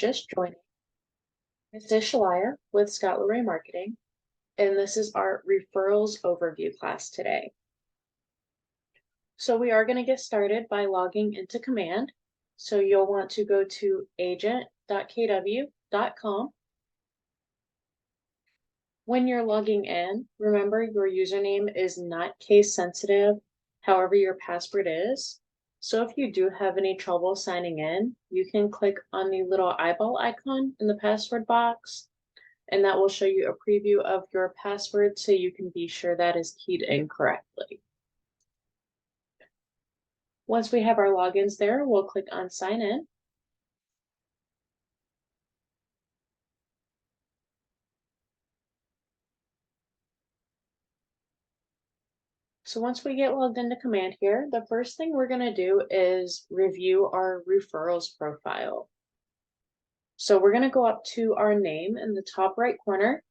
just joining, this is Shalaya with Scott Luray Marketing, and this is our Referrals Overview class today. So we are going to get started by logging into Command. So you'll want to go to agent.kw.com. When you're logging in, remember your username is not case sensitive, however your password is. So if you do have any trouble signing in, you can click on the little eyeball icon in the password box, and that will show you a preview of your password so you can be sure that is keyed in correctly. Once we have our logins there, we'll click on sign in. So once we get logged into Command here, the first thing we're going to do is review our referrals profile. So we're going to go up to our name in the top right corner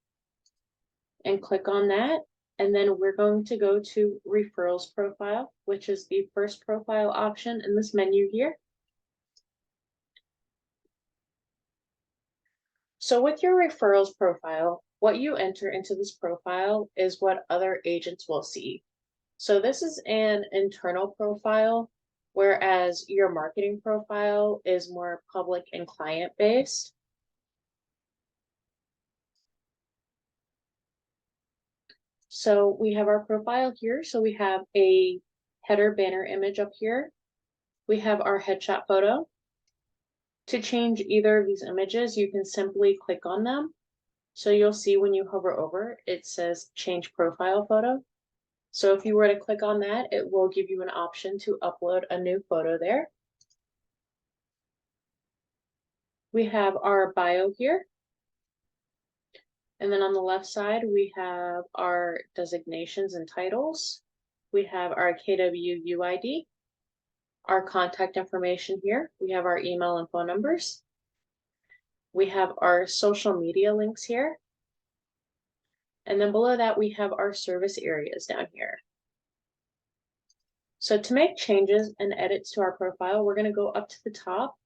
and click on that. And then we're going to go to referrals profile, which is the first profile option in this menu here. So with your referrals profile, what you enter into this profile is what other agents will see. So this is an internal profile, whereas your marketing profile is more public and client-based. So we have our profile here. So we have a header banner image up here. We have our headshot photo. To change either of these images, you can simply click on them. So you'll see when you hover over, it says change profile photo. So if you were to click on that, it will give you an option to upload a new photo there. We have our bio here. And then on the left side, we have our designations and titles. We have our KW UID, our contact information here. We have our email and phone numbers. We have our social media links here. And then below that, we have our service areas down here. So to make changes and edits to our profile, we're going to go up to the top.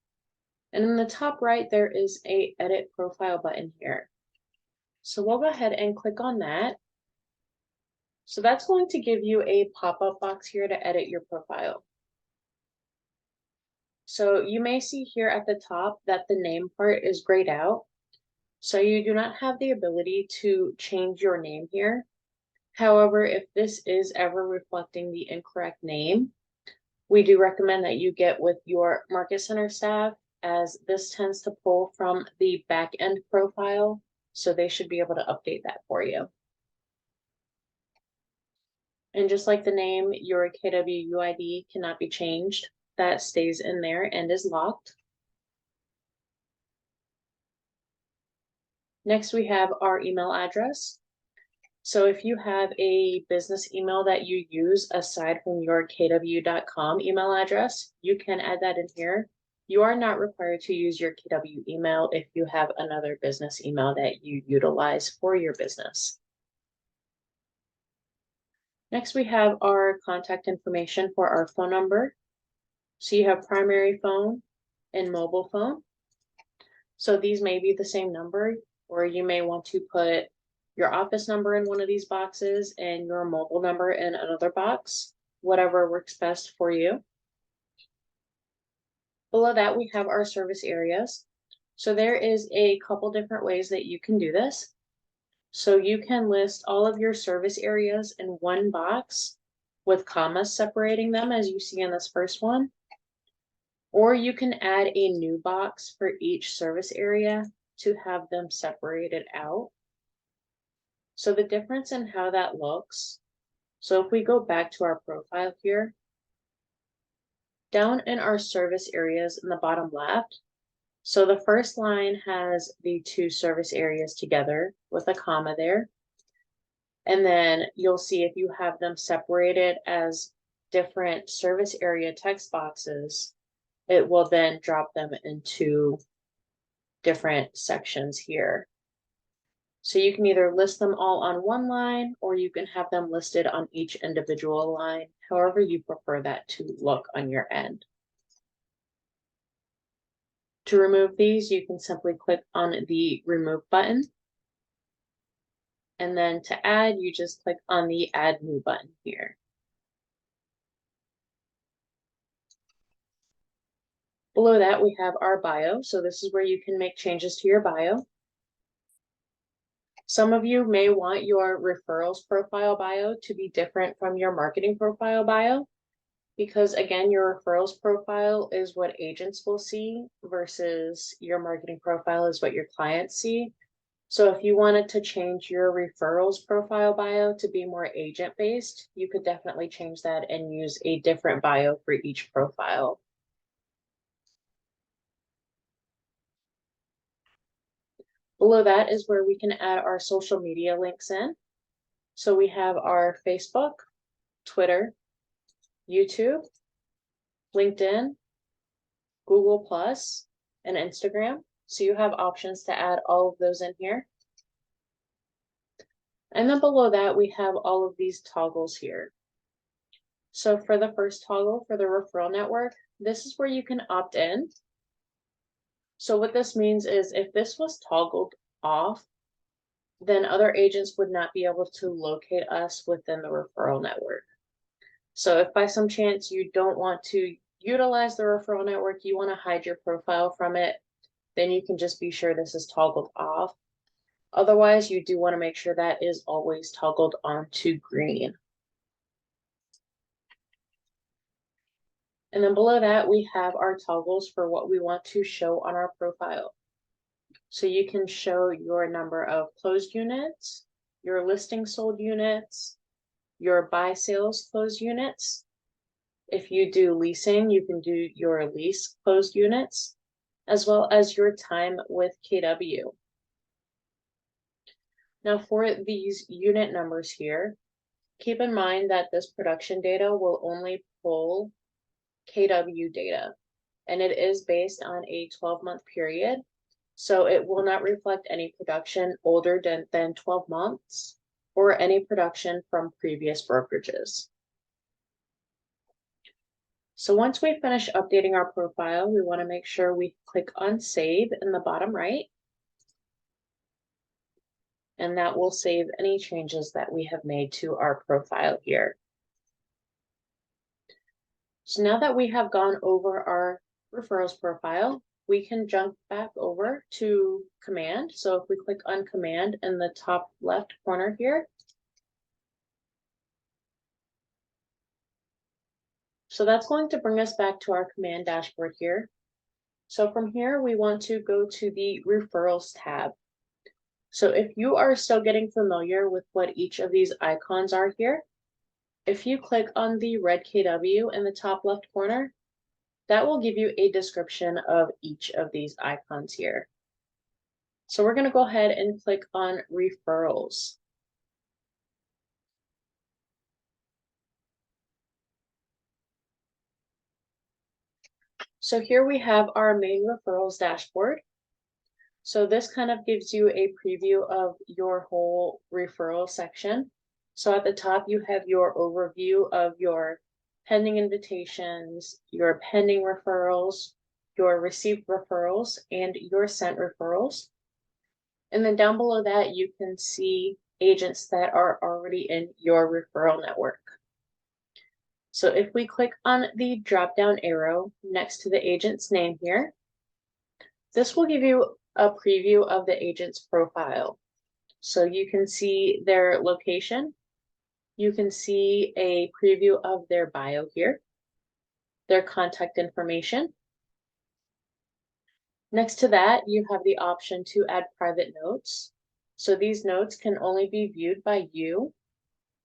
And in the top right, there is a edit profile button here. So we'll go ahead and click on that. So that's going to give you a pop-up box here to edit your profile. So you may see here at the top that the name part is grayed out. So you do not have the ability to change your name here. However, if this is ever reflecting the incorrect name, we do recommend that you get with your Market Center staff, as this tends to pull from the back end profile. So they should be able to update that for you. And just like the name, your KW UID cannot be changed. That stays in there and is locked. Next, we have our email address. So if you have a business email that you use aside from your kw.com email address, you can add that in here. You are not required to use your KW email if you have another business email that you utilize for your business. Next, we have our contact information for our phone number. So you have primary phone and mobile phone. So these may be the same number, or you may want to put your office number in one of these boxes and your mobile number in another box, whatever works best for you. Below that, we have our service areas. So there is a couple different ways that you can do this. So you can list all of your service areas in one box with commas separating them, as you see in this first one. Or you can add a new box for each service area to have them separated out. So the difference in how that looks, so if we go back to our profile here, down in our service areas in the bottom left, so the first line has the two service areas together with a comma there. And then you'll see if you have them separated as different service area text boxes, it will then drop them into different sections here. So you can either list them all on one line, or you can have them listed on each individual line, however you prefer that to look on your end. To remove these, you can simply click on the remove button. And then to add, you just click on the add new button here. Below that, we have our bio. So this is where you can make changes to your bio. Some of you may want your referrals profile bio to be different from your marketing profile bio, because again, your referrals profile is what agents will see versus your marketing profile is what your clients see. So if you wanted to change your referrals profile bio to be more agent-based, you could definitely change that and use a different bio for each profile. Below that is where we can add our social media links in. So we have our Facebook, Twitter, YouTube, LinkedIn, Google+, and Instagram. So you have options to add all of those in here. And then below that, we have all of these toggles here. So for the first toggle for the referral network, this is where you can opt in. So what this means is if this was toggled off, then other agents would not be able to locate us within the referral network. So if by some chance you don't want to utilize the referral network, you want to hide your profile from it, then you can just be sure this is toggled off. Otherwise, you do want to make sure that is always toggled on to green. And then below that, we have our toggles for what we want to show on our profile. So you can show your number of closed units, your listing sold units, your buy sales closed units. If you do leasing, you can do your lease closed units, as well as your time with KW. Now for these unit numbers here, keep in mind that this production data will only pull KW data, and it is based on a 12-month period. So it will not reflect any production older than 12 months or any production from previous brokerages. So once we finish updating our profile, we want to make sure we click on save in the bottom right. And that will save any changes that we have made to our profile here. So now that we have gone over our referrals profile, we can jump back over to command. So if we click on command in the top left corner here, so that's going to bring us back to our command dashboard here. So from here, we want to go to the referrals tab. So if you are still getting familiar with what each of these icons are here, if you click on the red KW in the top left corner, that will give you a description of each of these icons here. So we're going to go ahead and click on referrals. So here we have our main referrals dashboard. So this kind of gives you a preview of your whole referral section. So at the top, you have your overview of your pending invitations, your pending referrals, your received referrals, and your sent referrals. And then down below that, you can see agents that are already in your referral network. So if we click on the drop-down arrow next to the agent's name here, this will give you a preview of the agent's profile. So you can see their location. You can see a preview of their bio here, their contact information. Next to that, you have the option to add private notes. So these notes can only be viewed by you.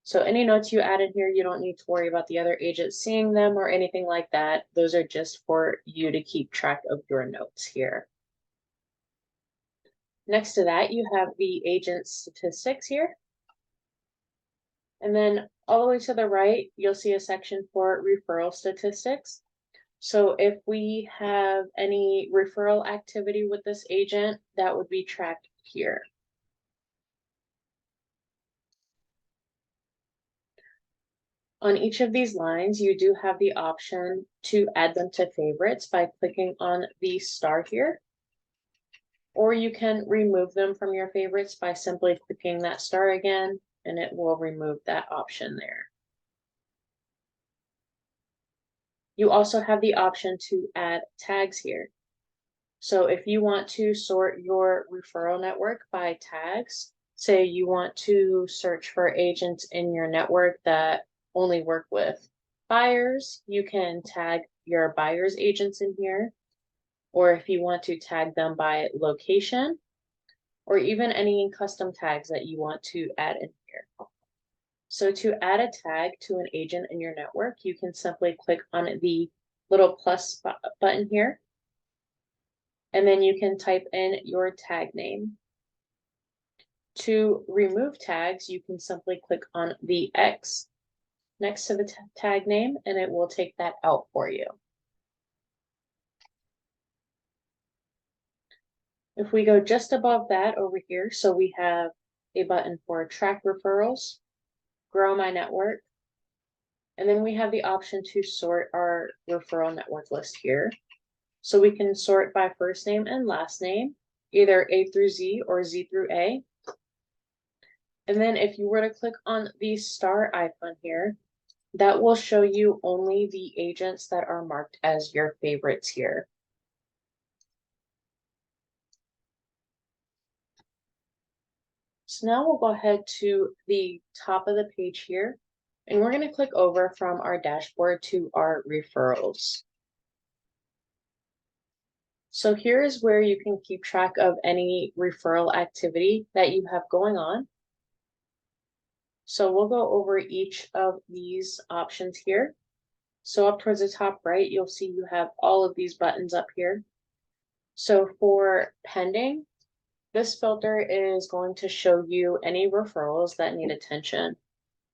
So any notes you add in here, you don't need to worry about the other agents seeing them or anything like that. Those are just for you to keep track of your notes here. Next to that, you have the agent statistics here. And then all the way to the right, you'll see a section for referral statistics. So if we have any referral activity with this agent, that would be tracked here. On each of these lines, you do have the option to add them to favorites by clicking on the star here, or you can remove them from your favorites by simply clicking that star again, and it will remove that option there. You also have the option to add tags here. So if you want to sort your referral network by tags, say you want to search for agents in your network that only work with buyers, you can tag your buyers agents in here. Or if you want to tag them by location, or even any custom tags that you want to add in here. So to add a tag to an agent in your network, you can simply click on the little plus button here, and then you can type in your tag name. To remove tags, you can simply click on the X next to the tag name, and it will take that out for you. If we go just above that over here, so we have a button for track referrals, grow my network, and then we have the option to sort our referral network list here. So we can sort by first name and last name, either A through Z or Z through A. And then if you were to click on the star icon here, that will show you only the agents that are marked as your favorites here. So now we'll go ahead to the top of the page here, and we're going to click over from our dashboard to our referrals. So here is where you can keep track of any referral activity that you have going on. So we'll go over each of these options here. So up towards the top right, you'll see you have all of these buttons up here. So for pending, this filter is going to show you any referrals that need attention.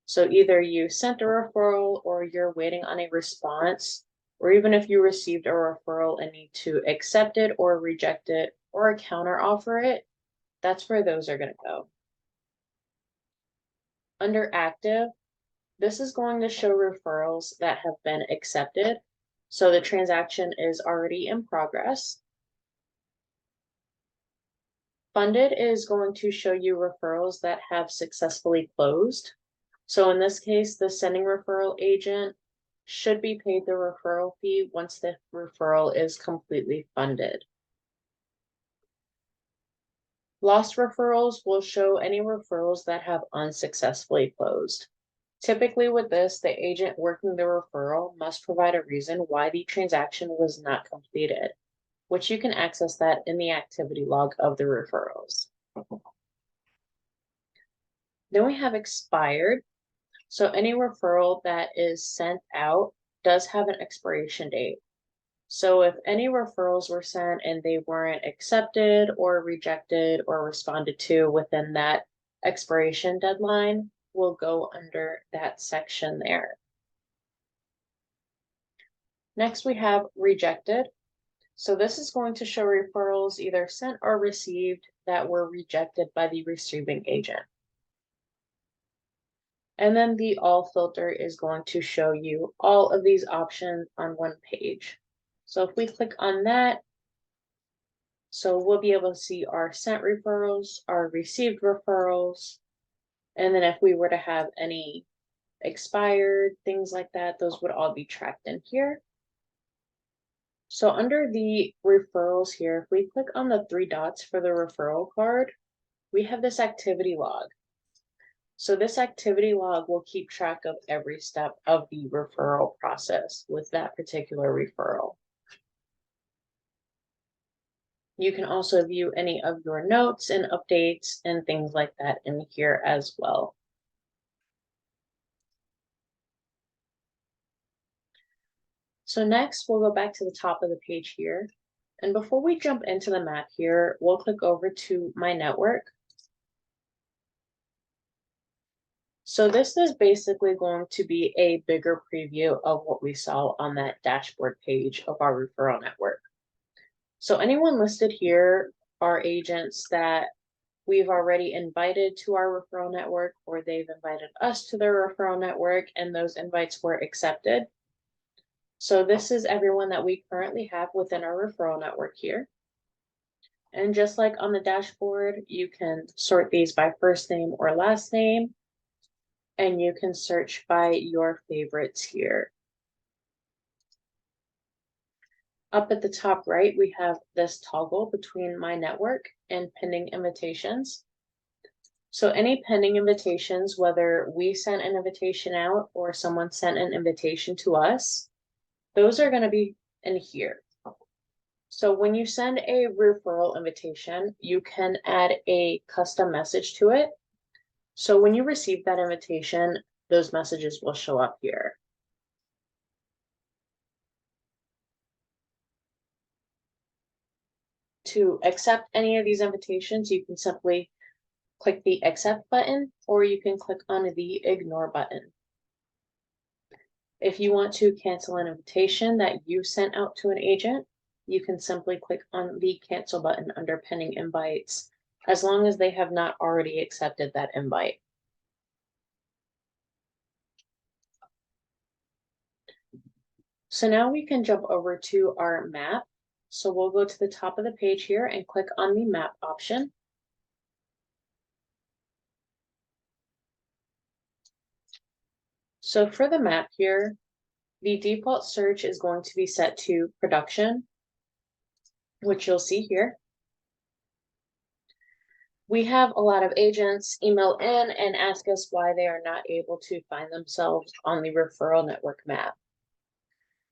So either you sent a referral or you're waiting on a response, or even if you received a referral and need to accept it or reject it or counter offer it, that's where those are going to go. Under active, this is going to show referrals that have been accepted. So the transaction is already in progress. Funded is going to show you referrals that have successfully closed. So in this case, the sending referral agent should be paid the referral fee once the referral is completely funded. Lost referrals will show any referrals that have unsuccessfully closed. Typically with this, the agent working the referral must provide a reason why the transaction was not completed, which you can access that in the activity log of the referrals. Then we have expired. So any referral that is sent out does have an expiration date. So if any referrals were sent and they weren't accepted or rejected or responded to within that expiration deadline, will go under that section there. Next, we have rejected. So this is going to show referrals either sent or received that were rejected by the receiving agent. And then the all filter is going to show you all of these options on one page. So if we click on that, so we'll be able to see our sent referrals, our received referrals, and then if we were to have any expired, things like that, those would all be tracked in here. So under the referrals here, if we click on the three dots for the referral card, we have this activity log. So this activity log will keep track of every step of the referral process with that particular referral. You can also view any of your notes and updates and things like that in here as well. So next, we'll go back to the top of the page here. And before we jump into the map here, we'll click over to My Network. So this is basically going to be a bigger preview of what we saw on that dashboard page of our referral network. So anyone listed here are agents that we've already invited to our referral network, or they've invited us to their referral network and those invites were accepted. So this is everyone that we currently have within our referral network here. And just like on the dashboard, you can sort these by first name or last name, and you can search by your favorites here. Up at the top right, we have this toggle between my network and pending invitations. So any pending invitations, whether we sent an invitation out or someone sent an invitation to us, those are going to be in here. So when you send a referral invitation, you can add a custom message to it. So when you receive that invitation, those messages will show up here. To accept any of these invitations, you can simply click the accept button, or you can click on the ignore button. If you want to cancel an invitation that you sent out to an agent, you can simply click on the cancel button under pending invites, as long as they have not already accepted that invite. So now we can jump over to our map. So we'll go to the top of the page here and click on the map option. So for the map here, the default search is going to be set to production, which you'll see here. We have a lot of agents email in and ask us why they are not able to find themselves on the referral network map.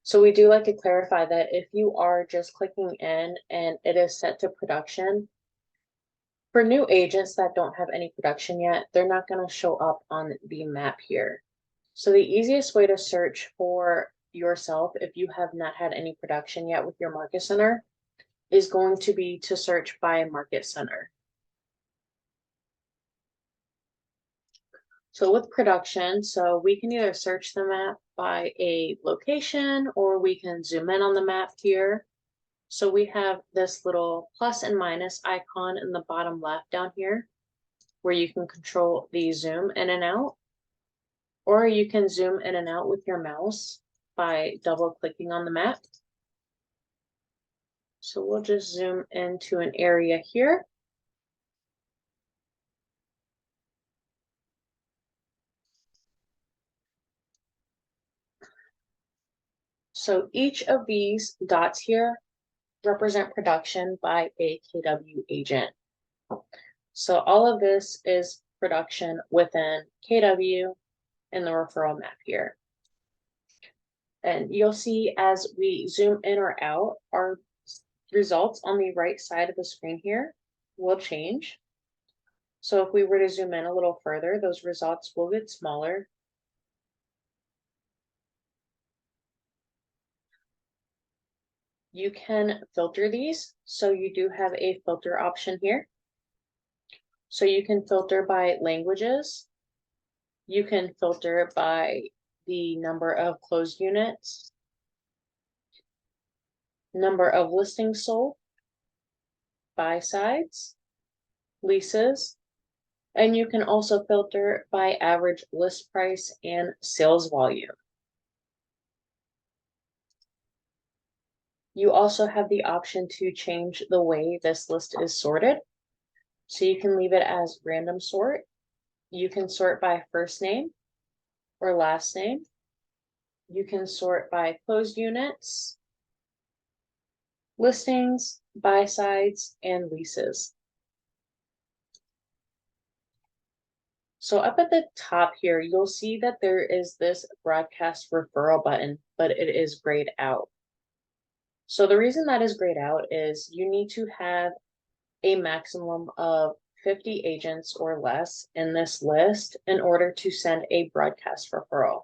So we do like to clarify that if you are just clicking in and it is set to production, for new agents that don't have any production yet, they're not going to show up on the map here. So the easiest way to search for yourself, if you have not had any production yet with your market center, is going to be to search by market center. So with production, so we can either search the map by a location, or we can zoom in on the map here. So we have this little plus and minus icon in the bottom left down here, where you can control the zoom in and out, or you can zoom in and out with your mouse by double clicking on the map. So we'll just zoom into an area here. So each of these dots here represent production by a KW agent. So all of this is production within KW in the referral map here. And you'll see as we zoom in or out, our results on the right side of the screen here will change. So if we were to zoom in a little further, those results will get smaller. You can filter these. So you do have a filter option here. So you can filter by languages. You can filter by the number of closed units, number of listings sold, buy sides, leases, and you can also filter by average list price and sales volume. You also have the option to change the way this list is sorted. So you can leave it as random sort. You can sort by first name or last name. You can sort by closed units, listings, buy sides, and leases. So up at the top here, you'll see that there is this broadcast referral button, but it is grayed out. So the reason that is grayed out is you need to have a maximum of 50 agents or less in this list in order to send a broadcast referral.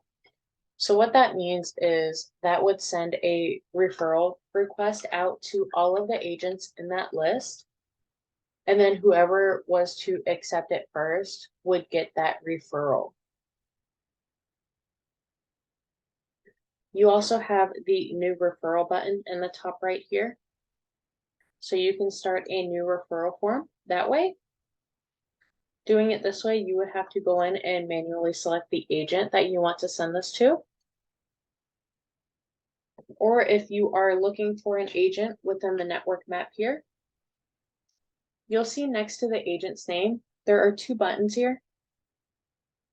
So what that means is that would send a referral request out to all of the agents in that list. And then whoever was to accept it first would get that referral. You also have the new referral button in the top right here. So you can start a new referral form that way. Doing it this way, you would have to go in and manually select the agent that you want to send this to. Or if you are looking for an agent within the network map here, you'll see next to the agent's name, there are two buttons here.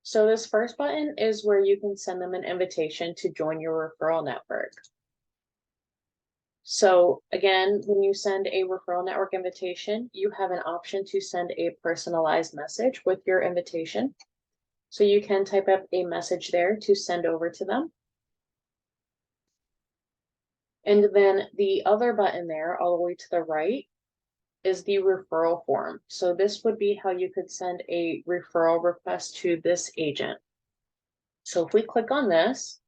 So this first button is where you can send them an invitation to join your referral network. So again, when you send a referral network invitation, you have an option to send a personalized message with your invitation. So you can type up a message there to send over to them. And then the other button there, all the way to the right, is the referral form. So this would be how you could send a referral request to this agent. So if we click on this,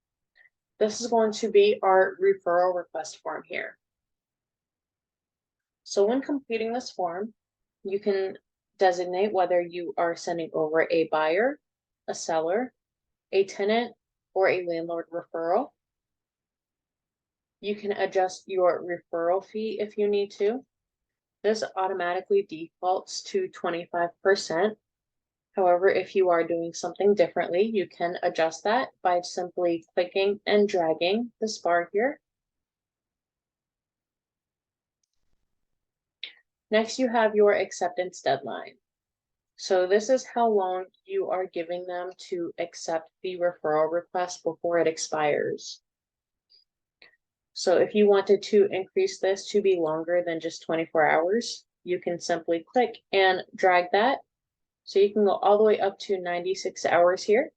this is going to be our referral request form here. So when completing this form, you can designate whether you are sending over a buyer, a seller, a tenant, or a landlord referral. You can adjust your referral fee if you need to. This automatically defaults to 25%. However, if you are doing something differently, you can adjust that by simply clicking and dragging this bar here. Next, you have your acceptance deadline. So this is how long you are giving them to accept the referral request before it expires. So if you wanted to increase this to be longer than just 24 hours, you can simply click and drag that. So you can go all the way up to 96 hours here.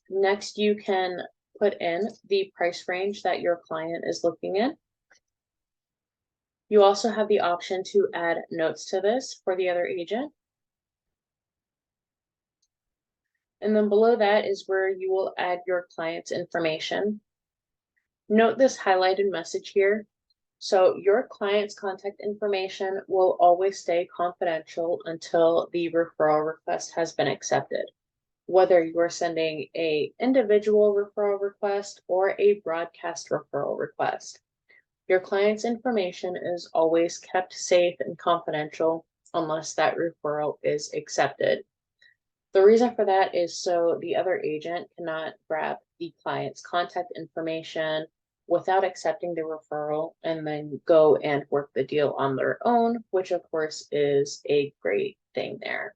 Next, you can put in the price range that your client is looking in. You also have the option to add notes to this for the other agent. And then below that is where you will add your client's information. Note this highlighted message here. So your client's contact information will always stay confidential until the referral request has been accepted, whether you're sending an individual referral request or a broadcast referral request. Your client's information is always kept safe and confidential unless that referral is accepted. The reason for that is so the other agent cannot grab the client's contact information without accepting the referral and then go and work the deal on their own, which of course is a great thing there.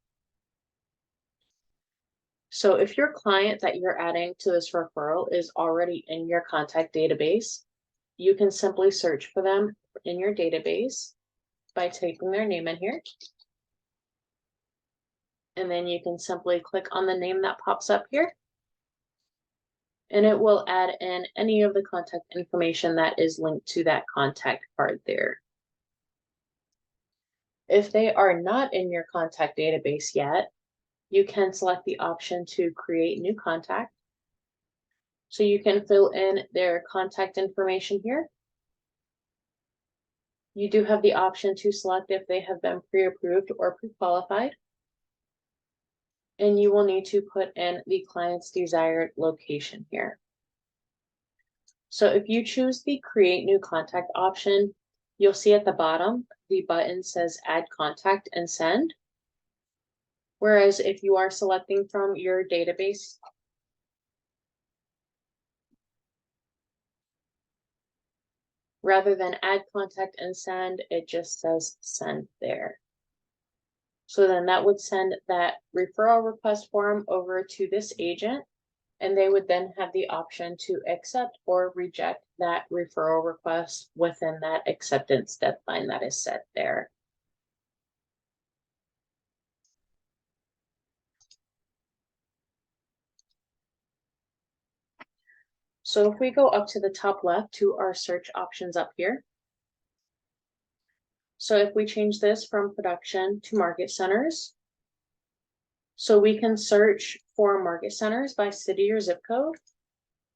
So if your client that you're adding to this referral is already in your contact database, you can simply search for them in your database by typing their name in here. And then you can simply click on the name that pops up here. And it will add in any of the contact information that is linked to that contact card there. If they are not in your contact database yet, you can select the option to create new contact. So you can fill in their contact information here. You do have the option to select if they have been pre-approved or pre-qualified. And you will need to put in the client's desired location here. So if you choose the create new contact option, you'll see at the bottom, the button says add contact and send. Whereas if you are selecting from your database, rather than add contact and send, it just says send there. So then that would send that referral request form over to this agent, and they would then have the option to accept or reject that referral request within that acceptance deadline that is set there. So if we go up to the top left to our search options up here. So if we change this from production to market centers, so we can search for market centers by city or zip code,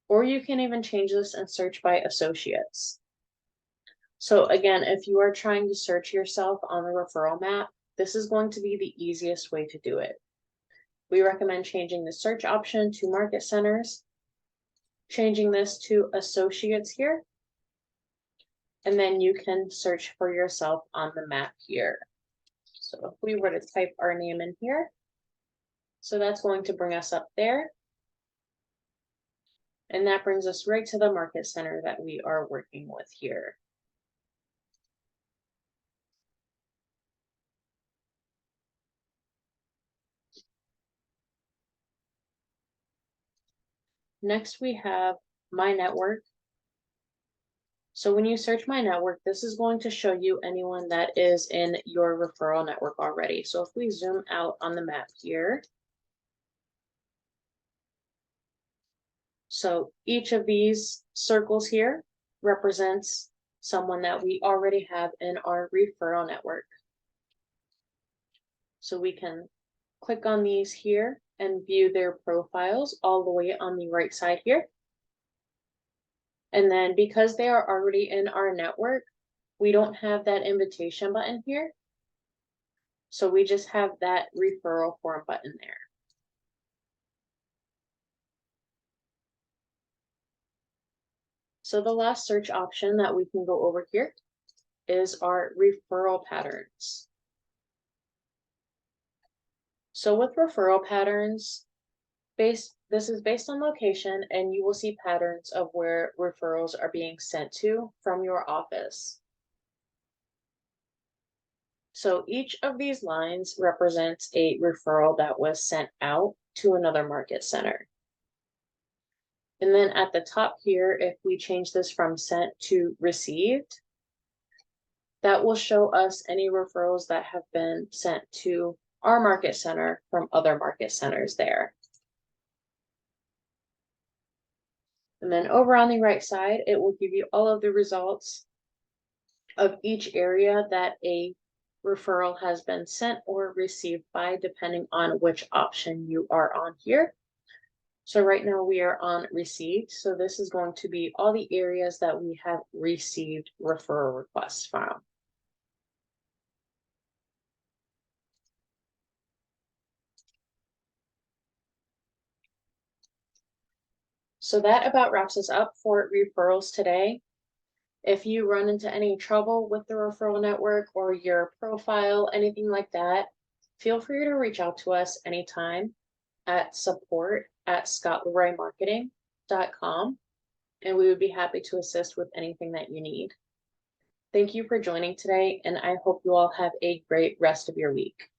or you can even change this and search by associates. So again, if you are trying to search yourself on the referral map, this is going to be the easiest way to do it. We recommend changing the search option to market centers, changing this to associates here, And then you can search for yourself on the map here. So if we were to type our name in here, so that's going to bring us up there. And that brings us right to the market center that we are working with here. Next, we have My Network. So when you search My Network, this is going to show you anyone that is in your referral network already. So if we zoom out on the map here, so each of these circles here represents someone that we already have in our referral network. So we can click on these here and view their profiles all the way on the right side here. And then because they are already in our network, we don't have that invitation button here. So we just have that referral form button there. So the last search option that we can go over here is our referral patterns. So with referral patterns, this is based on location, and you will see patterns of where referrals are being sent to from your office. So each of these lines represents a referral that was sent out to another market center. And then at the top here, if we change this from sent to received, that will show us any referrals that have been sent to our market center from other market centers there. And then over on the right side, it will give you all of the results of each area that a referral has been sent or received by, depending on which option you are on here. So right now we are on received. So this is going to be all the areas that we have received referral requests from. So that about wraps us up for referrals today. If you run into any trouble with the referral network or your profile, anything like that, feel free to reach out to us anytime at support@scottleroymarketing.com, and we would be happy to assist with anything that you need. Thank you for joining today, and I hope you all have a great rest of your week.